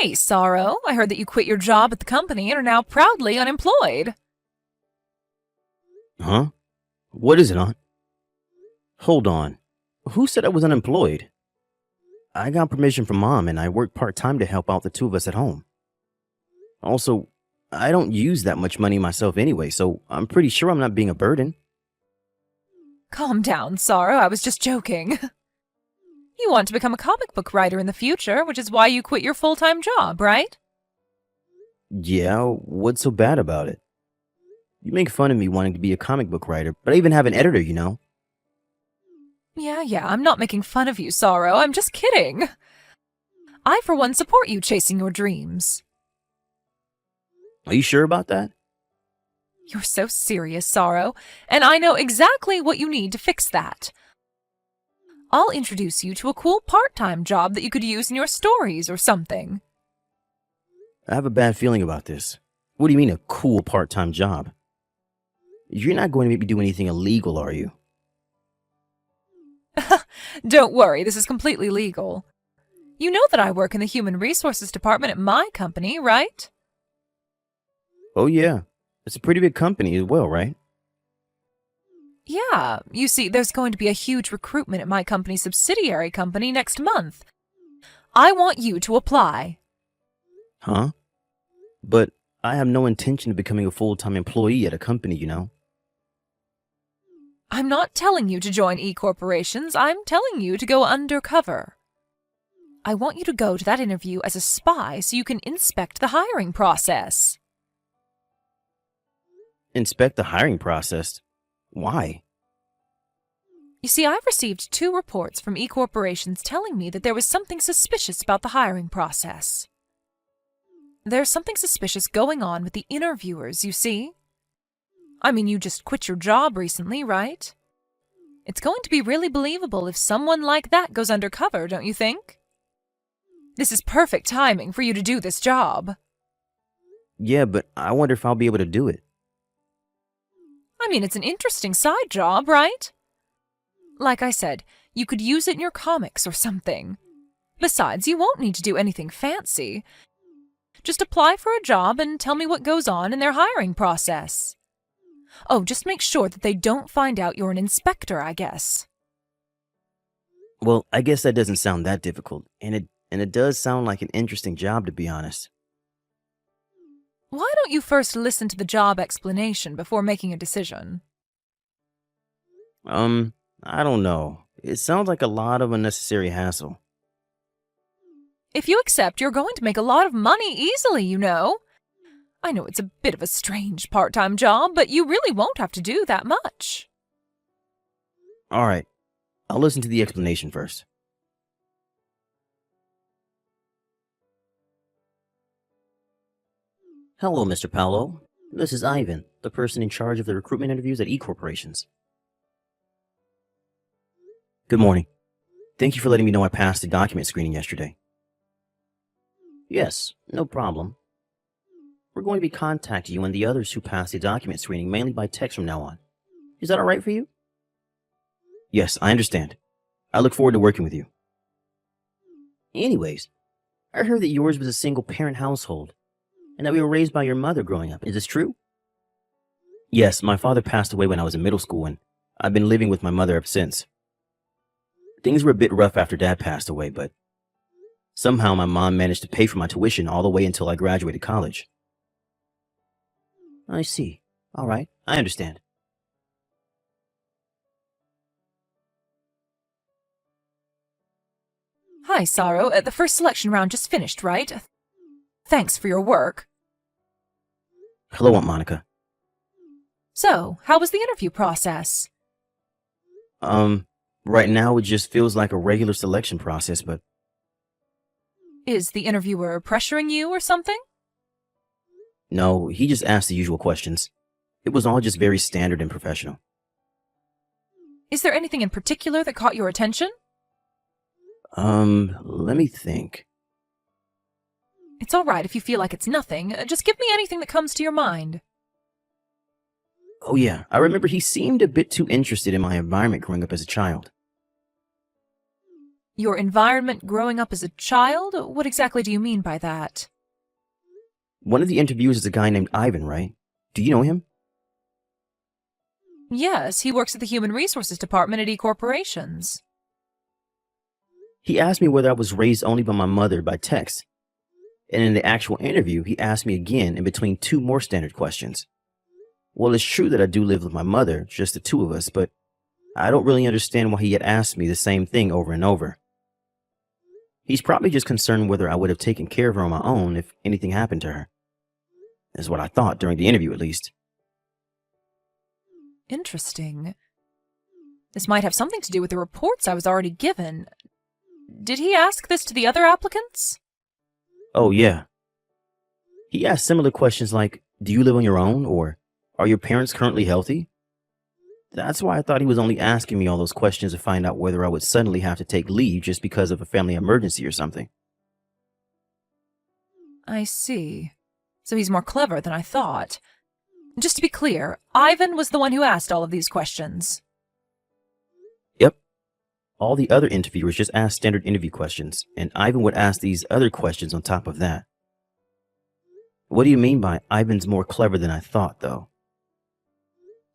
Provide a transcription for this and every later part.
Hey, Sorrow, I heard that you quit your job at the company and are now proudly unemployed. Huh? What is it, Aunt? Hold on. Who said I was unemployed? I got permission from Mom and I work part-time to help out the two of us at home. Also, I don't use that much money myself anyway, so I'm pretty sure I'm not being a burden. Calm down, Sorrow, I was just joking. You want to become a comic book writer in the future, which is why you quit your full-time job, right? Yeah, what's so bad about it? You make fun of me wanting to be a comic book writer, but I even have an editor, you know? Yeah, I'm not making fun of you, Sorrow, I'm just kidding. I, for one, support you chasing your dreams. Are you sure about that? You're so serious, Sorrow, and I know exactly what you need to fix that. I'll introduce you to a cool part-time job that you could use in your stories or something. I have a bad feeling about this. What do you mean a cool part-time job? You're not going to make me do anything illegal, are you? Don't worry, this is completely legal. You know that I work in the Human Resources Department at my company, right? Oh yeah, it's a pretty big company as well, right? Yeah, you see, there's going to be a huge recruitment at my company's subsidiary company next month. I want you to apply. Huh? But I have no intention of becoming a full-time employee at a company, you know? I'm not telling you to join e-corporations, I'm telling you to go undercover. I want you to go to that interview as a spy so you can inspect the hiring process. Inspect the hiring process? Why? You see, I've received 2 reports from e-corporations telling me that there was something suspicious about the hiring process. There's something suspicious going on with the interviewers, you see? I mean, you just quit your job recently, right? It's going to be really believable if someone like that goes undercover, don't you think? This is perfect timing for you to do this job. Yeah, but I wonder if I'll be able to do it. I mean, it's an interesting side job, right? Like I said, you could use it in your comics or something. Besides, you won't need to do anything fancy. Just apply for a job and tell me what goes on in their hiring process. Oh, just make sure that they don't find out you're an inspector, I guess. Well, I guess that doesn't sound that difficult, and it does sound like an interesting job, to be honest. Why don't you first listen to the job explanation before making a decision? I don't know. It sounds like a lot of unnecessary hassle. If you accept, you're going to make a lot of money easily, you know. I know it's a bit of a strange part-time job, but you really won't have to do that much. All right, I'll listen to the explanation first. Hello, Mr. Paolo. This is Ivan, the person in charge of the recruitment interviews at E-Corporations. Good morning. Thank you for letting me know I passed the document screening yesterday. Yes, no problem. We're going to be contacting you and the others who passed the document screening mainly by text from now on. Is that all right for you? Yes, I understand. I look forward to working with you. Anyways, I heard that yours was a single-parent household, and that we were raised by your mother growing up. Is this true? Yes, my father passed away when I was in middle school, and I've been living with my mother ever since. Things were a bit rough after Dad passed away, but somehow my mom managed to pay for my tuition all the way until I graduated college. I see. All right, I understand. Hi, Sorrow. The first selection round just finished, right? Thanks for your work. Hello, Aunt Monica. So, how was the interview process? Right now it just feels like a regular selection process, but Is the interviewer pressuring you or something? no, he just asked the usual questions. It was all just very standard and professional. Is there anything in particular that caught your attention? Let me think. It's all right if you feel like it's nothing. Just give me anything that comes to your mind. Oh yeah, I remember he seemed a bit too interested in my environment growing up as a child. Your environment growing up as a child? What exactly do you mean by that? One of the interviewers is a guy named Ivan, right? Do you know him? Yes, he works at the Human Resources Department at E-Corporations. He asked me whether I was raised only by my mother by text. And in the actual interview, he asked me again in between two more standard questions. Well, it's true that I do live with my mother, just the two of us, but I don't really understand why he had asked me the same thing over and over. He's probably just concerned whether I would have taken care of her on my own if anything happened to her. That's what I thought during the interview, at least. Interesting. This might have something to do with the reports I was already given. Did he ask this to the other applicants? Oh, yeah. He asked similar questions like, do you live on your own? Or are your parents currently healthy? That's why I thought he was only asking me all those questions to find out whether I would suddenly have to take leave just because of a family emergency or something. I see. So he's more clever than I thought. Just to be clear, Ivan was the one who asked all of these questions. Yep. All the other interviewers just asked standard interview questions, and Ivan would ask these other questions on top of that. What do you mean by Ivan's more clever than I thought, though?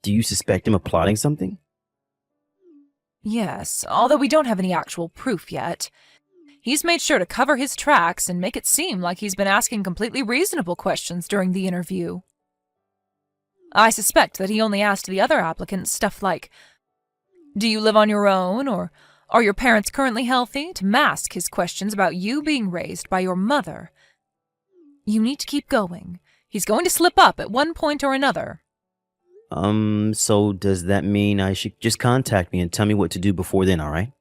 Do you suspect him of plotting something? Yes, although we don't have any actual proof yet. He's made sure to cover his tracks and make it seem like he's been asking completely reasonable questions during the interview. I suspect that he only asked the other applicants stuff like, do you live on your own, or are your parents currently healthy, to mask his questions about you being raised by your mother. You need to keep going. He's going to slip up at one point or another. So does that mean I should just contact me and tell me what to do before then, all right?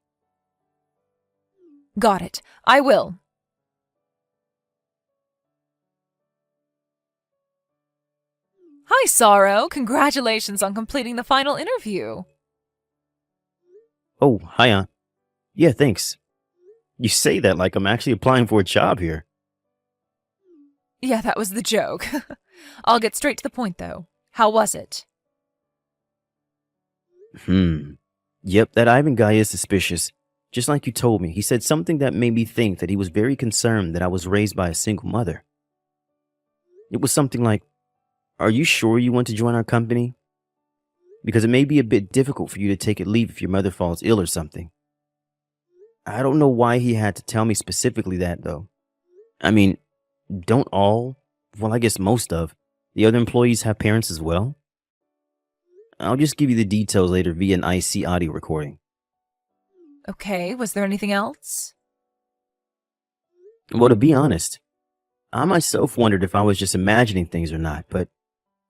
Got it. I will. Hi, Sorrow. Congratulations on completing the final interview. Oh, hi, Aunt. Yeah, thanks. You say that like I'm actually applying for a job here. Yeah, that was the joke. I'll get straight to the point, though. How was it? Yep, that Ivan guy is suspicious. Just like you told me, he said something that made me think that he was very concerned that I was raised by a single mother. It was something like, are you sure you want to join our company? Because it may be a bit difficult for you to take a leave if your mother falls ill or something. I don't know why he had to tell me specifically that, though. I mean, don't all, well, I guess most of, the other employees have parents as well? I'll just give you the details later via an IC audio recording. Okay, was there anything else? Well, to be honest, I myself wondered if I was just imagining things or not, but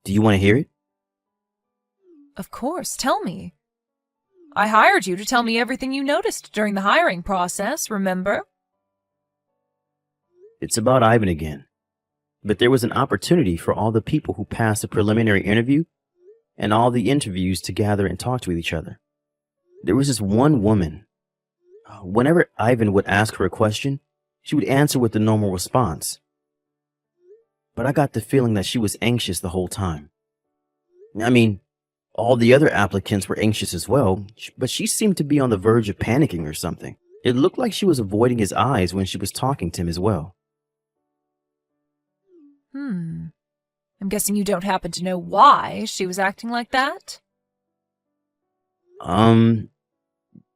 do you want to hear it? Of course, tell me. I hired you to tell me everything you noticed during the hiring process, remember? It's about Ivan again. But there was an opportunity for all the people who passed the preliminary interview and all the interviews to gather and talk to each other. There was this one woman. Whenever Ivan would ask her a question, she would answer with the normal response. But I got the feeling that she was anxious the whole time. I mean, all the other applicants were anxious as well, but she seemed to be on the verge of panicking or something. It looked like she was avoiding his eyes when she was talking to him as well. I'm guessing you don't happen to know why she was acting like that?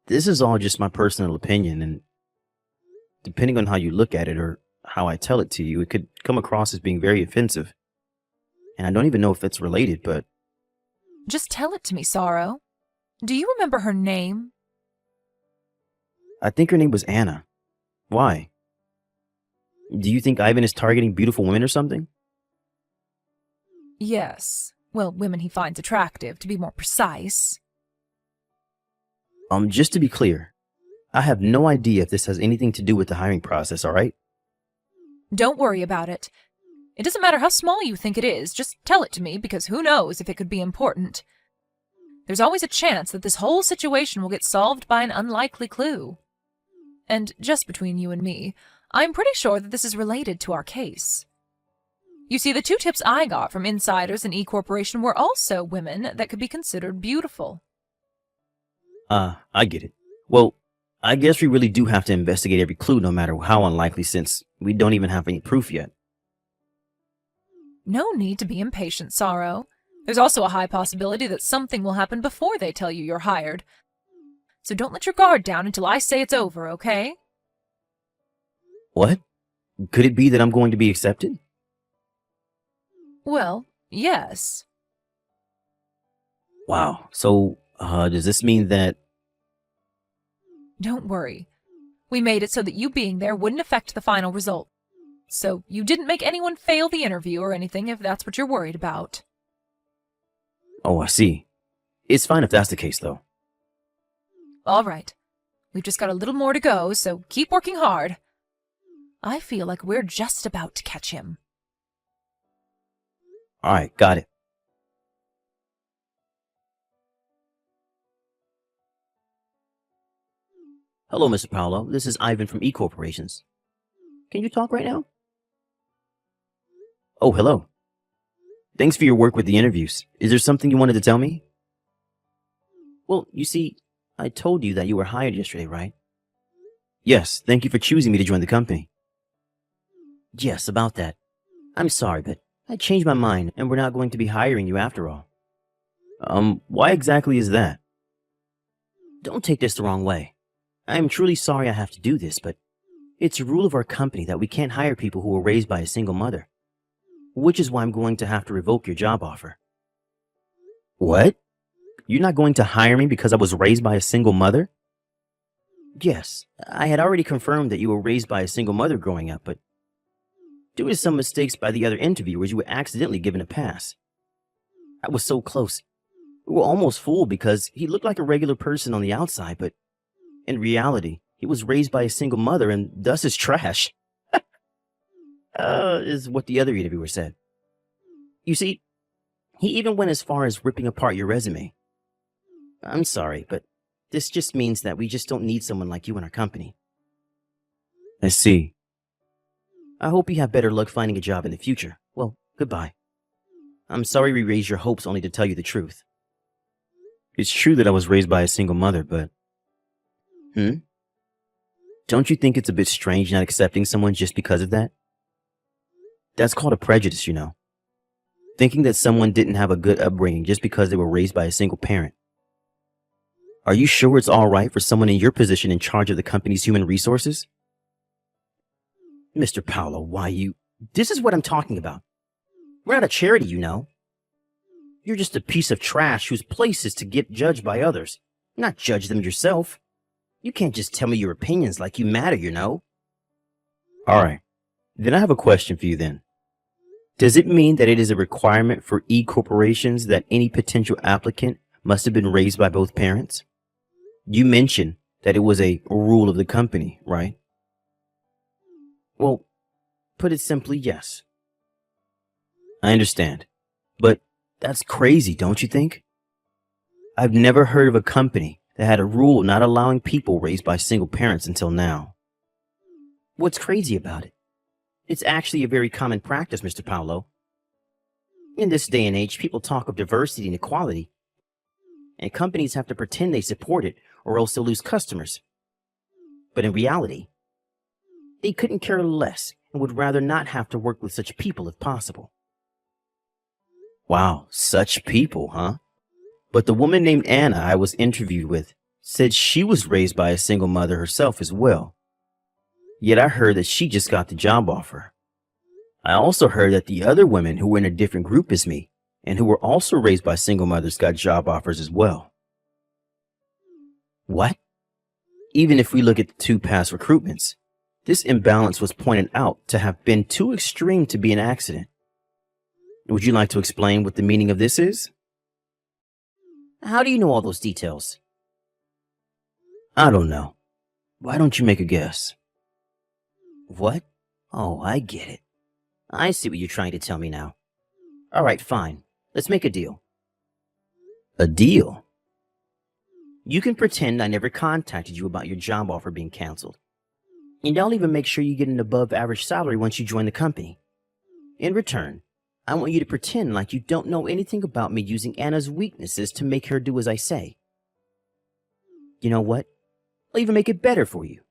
This is all just my personal opinion, and depending on how you look at it or how I tell it to you, it could come across as being very offensive. And I don't even know if it's related, but... Just tell it to me, Sorrow. Do you remember her name? I think her name was Anna. Why? Do you think Ivan is targeting beautiful women or something? Yes. Well, women he finds attractive, to be more precise. Just to be clear, I have no idea if this has anything to do with the hiring process, all right? Don't worry about it. It doesn't matter how small you think it is, just tell it to me, because who knows if it could be important. There's always a chance that this whole situation will get solved by an unlikely clue. And just between you and me, I'm pretty sure that this is related to our case. You see, the two tips I got from insiders in E-Corporation were also women that could be considered beautiful. I get it. Well, I guess we really do have to investigate every clue, no matter how unlikely, since we don't even have any proof yet. No need to be impatient, Sorrow. There's also a high possibility that something will happen before they tell you you're hired. So don't let your guard down until I say it's over, okay? What? Could it be that I'm going to be accepted? Well, yes. Wow. So, does this mean that... Don't worry. We made it so that you being there wouldn't affect the final result. So you didn't make anyone fail the interview or anything, if that's what you're worried about. Oh, I see. It's fine if that's the case, though. All right. We've just got a little more to go, so keep working hard. I feel like we're just about to catch him. All right, got it. Hello, Mr. Paolo. This is Ivan from E Corporations. Can you talk right now? Oh, hello. Thanks for your work with the interviews. Is there something you wanted to tell me? Well, you see, I told you that you were hired yesterday, right? Yes, thank you for choosing me to join the company. Yes, about that. I'm sorry, but I changed my mind and we're not going to be hiring you after all. Why exactly is that? Don't take this the wrong way. I am truly sorry I have to do this, but it's a rule of our company that we can't hire people who were raised by a single mother. Which is why I'm going to have to revoke your job offer. What? You're not going to hire me because I was raised by a single mother? Yes, I had already confirmed that you were raised by a single mother growing up, but due to some mistakes by the other interviewers, you were accidentally given a pass. I was so close. We were almost fooled because he looked like a regular person on the outside, but in reality, he was raised by a single mother and thus is trash. Is what the other interviewer said. You see, he even went as far as ripping apart your resume. I'm sorry, but this just means that we just don't need someone like you in our company. I see. I hope you have better luck finding a job in the future. Well, goodbye. I'm sorry we raised your hopes only to tell you the truth. It's true that I was raised by a single mother, but... Don't you think it's a bit strange not accepting someone just because of that? That's called a prejudice, you know. Thinking that someone didn't have a good upbringing just because they were raised by a single parent. Are you sure it's all right for someone in your position in charge of the company's human resources? Mr. Paolo, why you... This is what I'm talking about. We're not a charity, you know. You're just a piece of trash whose place is to get judged by others, not judge them yourself. You can't just tell me your opinions like you matter, you know. All right. Then I have a question for you then. Does it mean that it is a requirement for e-corporations that any potential applicant must have been raised by both parents? You mentioned that it was a rule of the company, right? Well, put it simply, yes. I understand. But that's crazy, don't you think? I've never heard of a company that had a rule not allowing people raised by single parents until now. What's crazy about it? It's actually a very common practice, Mr. Paolo. In this day and age, people talk of diversity and equality, and companies have to pretend they support it or else they'll lose customers. But in reality, they couldn't care less and would rather not have to work with such people if possible. Wow, such people, huh? But the woman named Anna I was interviewed with said she was raised by a single mother herself as well. Yet I heard that she just got the job offer. I also heard that the other women who were in a different group as me and who were also raised by single mothers got job offers as well. What? Even if we look at the two past recruitments, this imbalance was pointed out to have been too extreme to be an accident. Would you like to explain what the meaning of this is? How do you know all those details? I don't know. Why don't you make a guess? What? Oh, I get it. I see what you're trying to tell me now. All right, fine. Let's make a deal. A deal? You can pretend I never contacted you about your job offer being canceled. And I'll even make sure you get an above-average salary once you join the company. In return, I want you to pretend like you don't know anything about me using Anna's weaknesses to make her do as I say. You know what? I'll even make it better for you.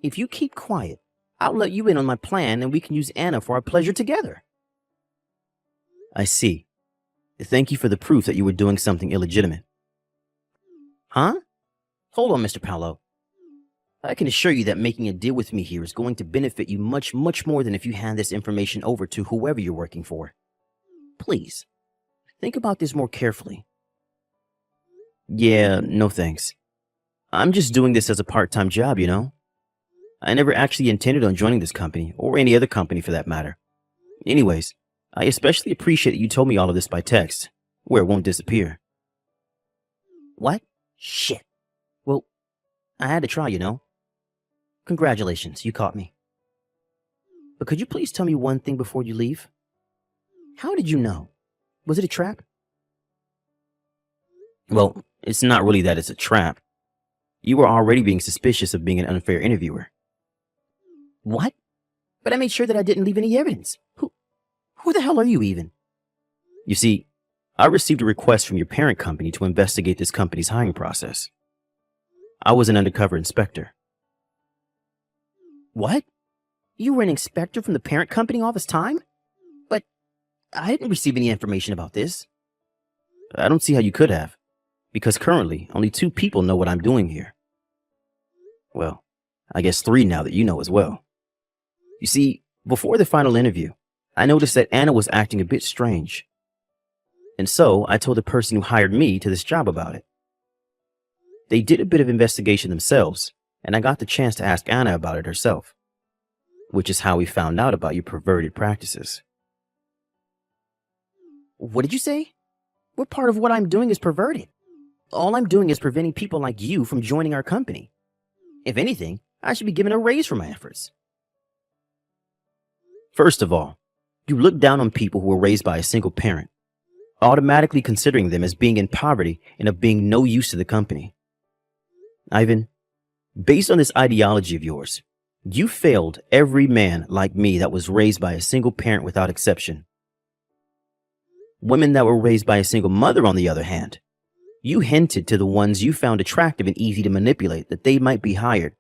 If you keep quiet, I'll let you in on my plan and we can use Anna for our pleasure together. I see. Thank you for the proof that you were doing something illegitimate. Huh? Hold on, Mr. Paolo. I can assure you that making a deal with me here is going to benefit you much, much more than if you hand this information over to whoever you're working for. Please, think about this more carefully. Yeah, no thanks. I'm just doing this as a part-time job, you know? I never actually intended on joining this company, or any other company for that matter. Anyways, I especially appreciate that you told me all of this by text, where it won't disappear. What? Shit. Well, I had to try, you know? Congratulations, you caught me. But could you please tell me one thing before you leave? How did you know? Was it a trap? Well, it's not really that it's a trap. You were already being suspicious of being an unfair interviewer. What? But I made sure that I didn't leave any evidence. Who the hell are you even? You see, I received a request from your parent company to investigate this company's hiring process. I was an undercover inspector. What? You were an inspector from the parent company all this time? But I didn't receive any information about this. I don't see how you could have, because currently only 2 people know what I'm doing here. Well, I guess 3 now that you know as well. You see, before the final interview, I noticed that Anna was acting a bit strange. And so I told the person who hired me to this job about it. They did a bit of investigation themselves, and I got the chance to ask Anna about it herself, which is how we found out about your perverted practices. What did you say? What part of what I'm doing is perverted? All I'm doing is preventing people like you from joining our company. If anything, I should be given a raise for my efforts. First of all, you look down on people who were raised by a single parent, automatically considering them as being in poverty and of being no use to the company. Ivan, based on this ideology of yours, you failed every man like me that was raised by a single parent without exception. Women that were raised by a single mother, on the other hand, you hinted to the ones you found attractive and easy to manipulate that they might be hired,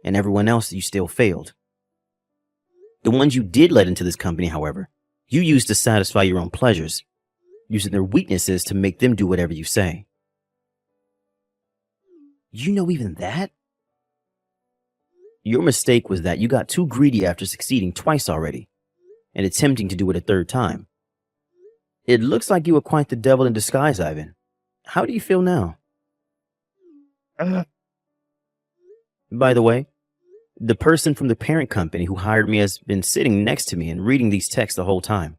and everyone else you still failed. The ones you did let into this company, however, you used to satisfy your own pleasures, using their weaknesses to make them do whatever you say. You know even that? Your mistake was that you got too greedy after succeeding twice already, and attempting to do it a 3rd time. It looks like you were quite the devil in disguise, Ivan. How do you feel now? By the way, the person from the parent company who hired me has been sitting next to me and reading these texts the whole time.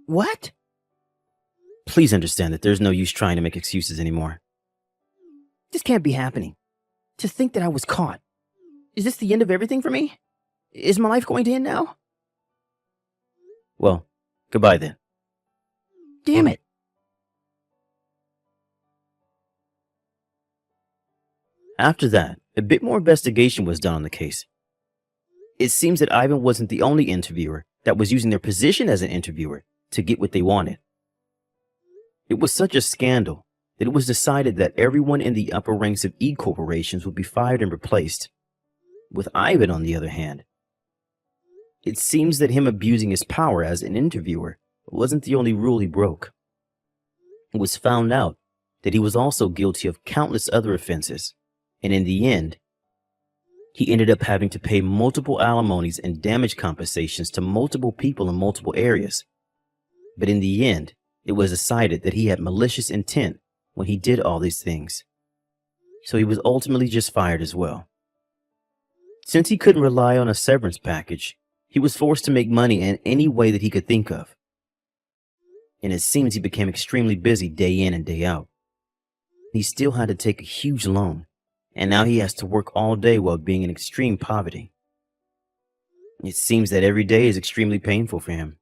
What? Please understand that there's no use trying to make excuses anymore. This can't be happening. To think that I was caught. Is this the end of everything for me? Is my life going to end now? Well, goodbye then. Damn it. After that, a bit more investigation was done on the case. It seems that Ivan wasn't the only interviewer that was using their position as an interviewer to get what they wanted. It was such a scandal that it was decided that everyone in the upper ranks of E corporations would be fired and replaced. With Ivan, on the other hand, it seems that him abusing his power as an interviewer wasn't the only rule he broke. It was found out that he was also guilty of countless other offenses, and in the end, he ended up having to pay multiple alimonies and damage compensations to multiple people in multiple areas. But in the end, it was decided that he had malicious intent when he did all these things. So he was ultimately just fired as well. Since he couldn't rely on a severance package, he was forced to make money in any way that he could think of. And it seems he became extremely busy day in and day out. He still had to take a huge loan, and now he has to work all day while being in extreme poverty. It seems that every day is extremely painful for him.